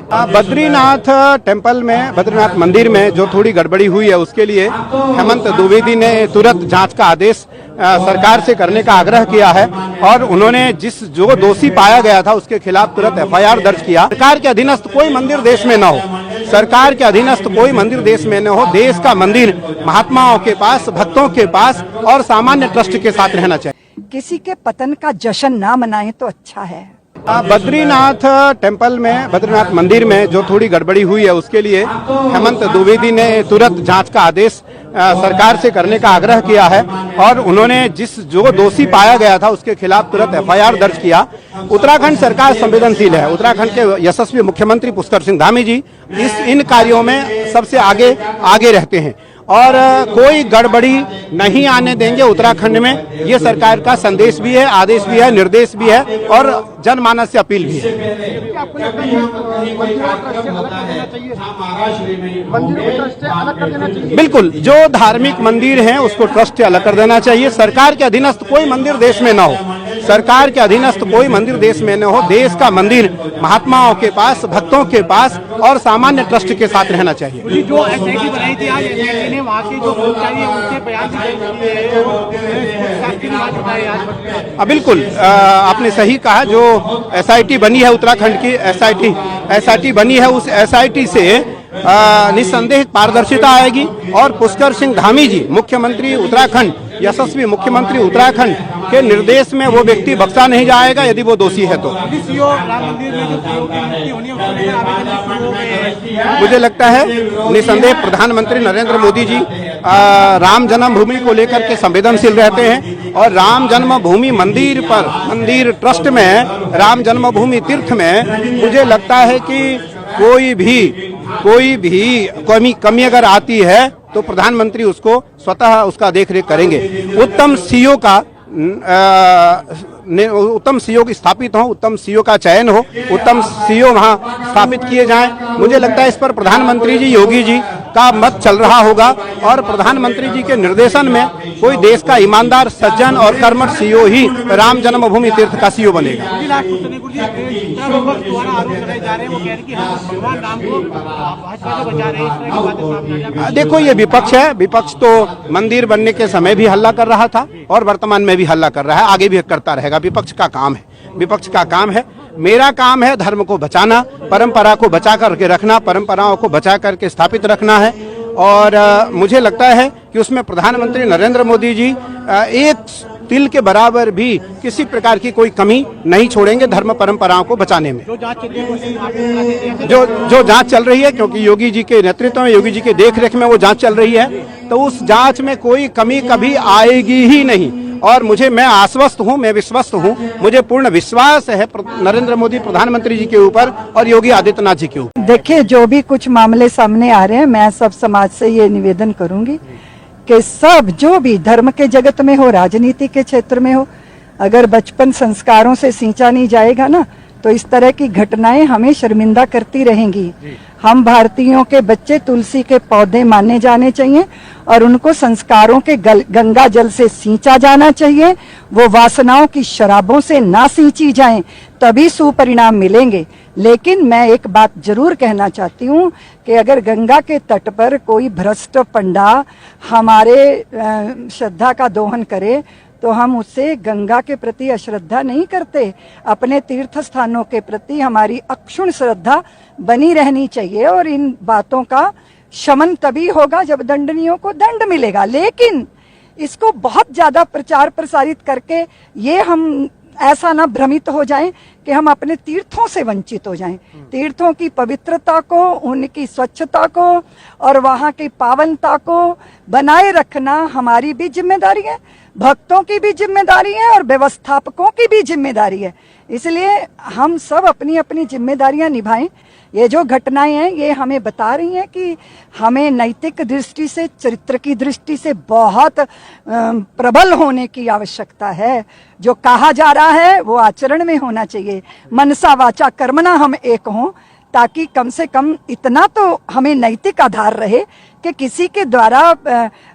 Badrinath temple में, बद्रीनाथ मंदिर में जो थोड़ी गड़बड़ी हुई है उसके लिए हेमंत द्विवेदी ने तुरंत जांच का आदेश सरकार से करने का आग्रह किया है और उन्होंने जो दोषी पाया गया था उसके खिलाफ तुरंत एफआईआर दर्ज किया। सरकार के अधीनस्थ कोई मंदिर देश में न हो, सरकार के अधीनस्थ कोई मंदिर देश में न हो। देश का मंदिर महात्माओं के पास, भक्तों के पास और सामान्य ट्रस्ट के साथ रहना चाहिए। किसी के पतन का जश्न ना मनाएं तो अच्छा है। बद्रीनाथ टेम्पल में, बद्रीनाथ मंदिर में जो थोड़ी गड़बड़ी हुई है उसके लिए हेमंत द्विवेदी ने तुरंत जांच का आदेश सरकार से करने का आग्रह किया है और उन्होंने जो दोषी पाया गया था उसके खिलाफ तुरंत एफआईआर दर्ज किया। उत्तराखंड सरकार संवेदनशील है। उत्तराखंड के यशस्वी मुख्यमंत्री पुष्कर सिंह धामी जी इन कार्यों में सबसे आगे रहते हैं और कोई गड़बड़ी नहीं आने देंगे उत्तराखंड में। ये सरकार का संदेश भी है, आदेश भी है, निर्देश भी है और जनमानस से अपील भी है। बिल्कुल, जो धार्मिक मंदिर हैं उसको ट्रस्ट से अलग कर देना चाहिए। सरकार के अधीनस्थ कोई मंदिर देश में न हो, सरकार के अधीनस्थ कोई मंदिर देश में न हो। देश का मंदिर महात्माओं के पास, भक्तों के पास और सामान्य ट्रस्ट के साथ रहना चाहिए। जो एसआईटी बनाई थी आज एसआईटी ने वहाँ के जो कर्मचारी हैं उनके बयान बिल्कुल, आपने सही कहा। जो एसआईटी बनी है उत्तराखंड की, एसआईटी बनी है, उस एसआईटी से निस्संदेह पारदर्शिता आएगी और पुष्कर सिंह धामी जी मुख्यमंत्री उत्तराखंड, यशस्वी मुख्यमंत्री उत्तराखंड के निर्देश में वो व्यक्ति बख्शा नहीं जाएगा यदि वो दोषी है तो। मुझे लगता है निस्संदेह प्रधानमंत्री नरेंद्र मोदी जी राम जन्मभूमि को लेकर के संवेदनशील रहते हैं और राम जन्मभूमि मंदिर ट्रस्ट में, राम जन्मभूमि तीर्थ में मुझे लगता है कि कोई भी कमी अगर आती है तो प्रधानमंत्री उसको स्वतः उसका देखरेख करेंगे। उत्तम सीईओ स्थापित हो, उत्तम सीईओ का चयन हो, उत्तम सीईओ वहाँ स्थापित किए जाएं। मुझे लगता है इस पर प्रधानमंत्री जी, योगी जी का मत चल रहा होगा और प्रधानमंत्री जी के निर्देशन में कोई देश का ईमानदार, सज्जन और कर्मठ सीईओ ही राम जन्मभूमि तीर्थ का सीईओ बनेगा। देखो, ये विपक्ष है। विपक्ष तो मंदिर बनने के समय भी हल्ला कर रहा था और वर्तमान में भी हल्ला कर रहा है, आगे भी करता रहेगा। विपक्ष का काम है। मेरा काम है धर्म को बचाना, परंपरा को बचा करके रखना, परंपराओं को बचा करके स्थापित रखना है और मुझे लगता है कि उसमें प्रधानमंत्री नरेंद्र मोदी जी एक तिल के बराबर भी किसी प्रकार की कोई कमी नहीं छोड़ेंगे धर्म परंपराओं को बचाने में। जो जांच चल रही है, क्योंकि योगी जी के नेतृत्व में, योगी जी के देखरेख में वो जांच चल रही है, तो उस जांच में कोई कमी कभी आएगी ही नहीं और मैं आश्वस्त हूँ, मैं विश्वस्त हूँ, मुझे पूर्ण विश्वास है नरेंद्र मोदी प्रधानमंत्री जी के ऊपर और योगी आदित्यनाथ जी के ऊपर। देखिए, जो भी कुछ मामले सामने आ रहे हैं, मैं सब समाज से ये निवेदन करूंगी कि सब जो भी धर्म के जगत में हो, राजनीति के क्षेत्र में हो, अगर बचपन संस्कारों से सींचा नहीं जाएगा ना तो इस तरह की घटनाएं हमें शर्मिंदा करती रहेंगी। हम भारतीयों के बच्चे तुलसी के पौधे माने जाने चाहिए और उनको संस्कारों के गंगा जल से सींचा जाना चाहिए। वो वासनाओं की शराबों से ना सींची जाएं, तभी सुपरिणाम मिलेंगे। लेकिन मैं एक बात जरूर कहना चाहती हूँ कि अगर गंगा के तट पर कोई भ्रष्ट पंडा हमारे श्रद्धा का दोहन करे तो हम उससे गंगा के प्रति अश्रद्धा नहीं करते। अपने तीर्थ स्थानों के प्रति हमारी अक्षुण्ण श्रद्धा बनी रहनी चाहिए और इन बातों का शमन तभी होगा जब दंडनीयों को दंड मिलेगा। लेकिन इसको बहुत ज्यादा प्रचार प्रसारित करके ये हम ऐसा ना भ्रमित हो जाएं कि हम अपने तीर्थों से वंचित हो जाएं। तीर्थों की पवित्रता को, उनकी स्वच्छता को और वहाँ की पावनता को बनाए रखना हमारी भी जिम्मेदारी है, भक्तों की भी जिम्मेदारी है और व्यवस्थापकों की भी जिम्मेदारी है। इसलिए हम सब अपनी अपनी जिम्मेदारियां निभाएं। ये जो घटनाएं हैं ये हमें बता रही हैं कि हमें नैतिक दृष्टि से, चरित्र की दृष्टि से बहुत प्रबल होने की आवश्यकता है। जो कहा जा रहा है वो आचरण में होना चाहिए। मनसा वाचा कर्मणा हम एक हों, ताकि कम से कम इतना तो हमें नैतिक आधार रहे कि किसी के द्वारा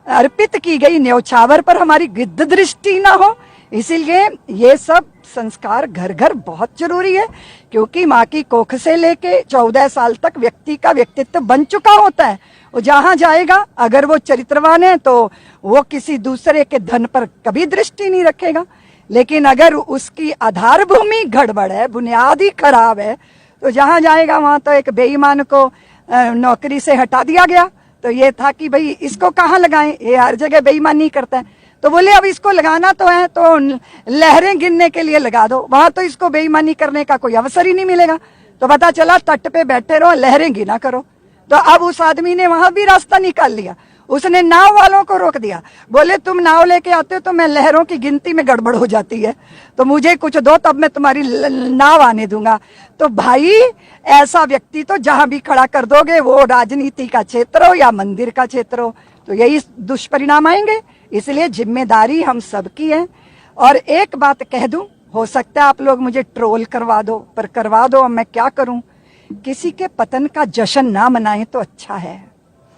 अर्पित की गई न्यौछावर पर हमारी गिद्ध दृष्टि ना हो। इसीलिए ये सब संस्कार घर घर बहुत जरूरी है, क्योंकि माँ की कोख से लेके 14 साल तक व्यक्ति का व्यक्तित्व बन चुका होता है। वो जहां जाएगा अगर वो चरित्रवान है तो वो किसी दूसरे के धन पर कभी दृष्टि नहीं रखेगा, लेकिन अगर उसकी आधार भूमि गड़बड़ है, बुनियाद ही खराब है, तो जहां जाएगा वहां तो एक बेईमान को नौकरी से हटा दिया गया, तो ये था कि भाई इसको कहाँ लगाएं, ये हर जगह बेईमानी करता है, तो बोले अब इसको लगाना तो है तो लहरें गिनने के लिए लगा दो, वहां तो इसको बेईमानी करने का कोई अवसर ही नहीं मिलेगा। तो पता चला तट पे बैठे रहो, लहरें गिना करो। तो अब उस आदमी ने वहां भी रास्ता निकाल लिया, उसने नाव वालों को रोक दिया, बोले तुम नाव लेके आते हो तो मैं लहरों की गिनती में गड़बड़ हो जाती है, तो मुझे कुछ दो तब मैं तुम्हारी नाव आने दूंगा। तो भाई ऐसा व्यक्ति तो जहां भी खड़ा कर दोगे, वो राजनीति का क्षेत्र हो या मंदिर का क्षेत्र हो, तो यही दुष्परिणाम आएंगे। इसलिए जिम्मेदारी हम सबकी है। और एक बात कह दूं, हो सकता है आप लोग मुझे ट्रोल करवा दो, पर करवा दो, अब मैं क्या करूं। किसी के पतन का जश्न ना मनाएं तो अच्छा है,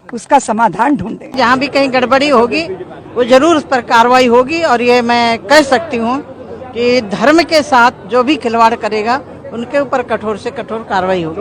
उसका समाधान ढूंढें। जहाँ भी कहीं गड़बड़ी होगी वो जरूर उस पर कार्रवाई होगी। और ये मैं कह सकती हूँ कि धर्म के साथ जो भी खिलवाड़ करेगा उनके ऊपर कठोर से कठोर कार्रवाई होगी।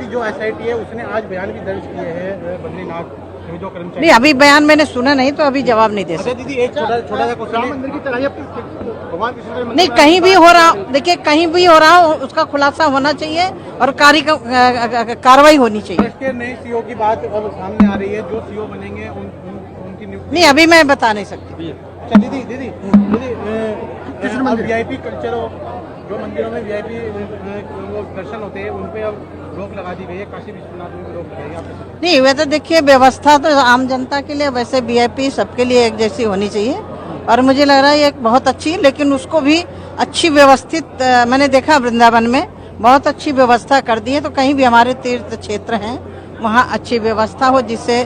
जो SIT है उसने आज बयान भी दर्ज किए हैं बद्रीनाथ जो कर्मचारी। नहीं, अभी बयान मैंने सुना नहीं तो अभी जवाब नहीं दे सकती। दीदी एक छोटा सा क्वेश्चन, मंदिर की चढ़ाई भगवान कृष्ण नहीं, कहीं भी हो रहा, देखिए कहीं भी हो रहा हो उसका खुलासा होना चाहिए और कार्रवाई होनी चाहिए। इसके नए CEO की बात अब सामने आ रही है, जो CEO बनेंगे उनकी नियुक्ति। नहीं, अभी मैं बता नहीं सकती। अच्छा दीदी VIP कल्चर हो, जो मंदिरों में VIP वो दर्शन होते हैं उन पे अब रोक लगा दी गई है, काशी विश्वनाथ में भी रोक लगाई है। नहीं, वह तो देखिए व्यवस्था तो आम जनता के लिए, वैसे VIP सबके लिए एक जैसी होनी चाहिए। और मुझे लग रहा है ये बहुत अच्छी, लेकिन उसको भी अच्छी व्यवस्थित, मैंने देखा वृंदावन में बहुत अच्छी व्यवस्था कर दी है। तो कहीं भी हमारे तीर्थ क्षेत्र हैं वहाँ अच्छी व्यवस्था हो, जिससे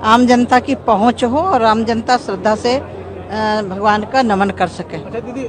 आम जनता की पहुँच हो और आम जनता श्रद्धा से भगवान का नमन कर सके। अच्छा दीदी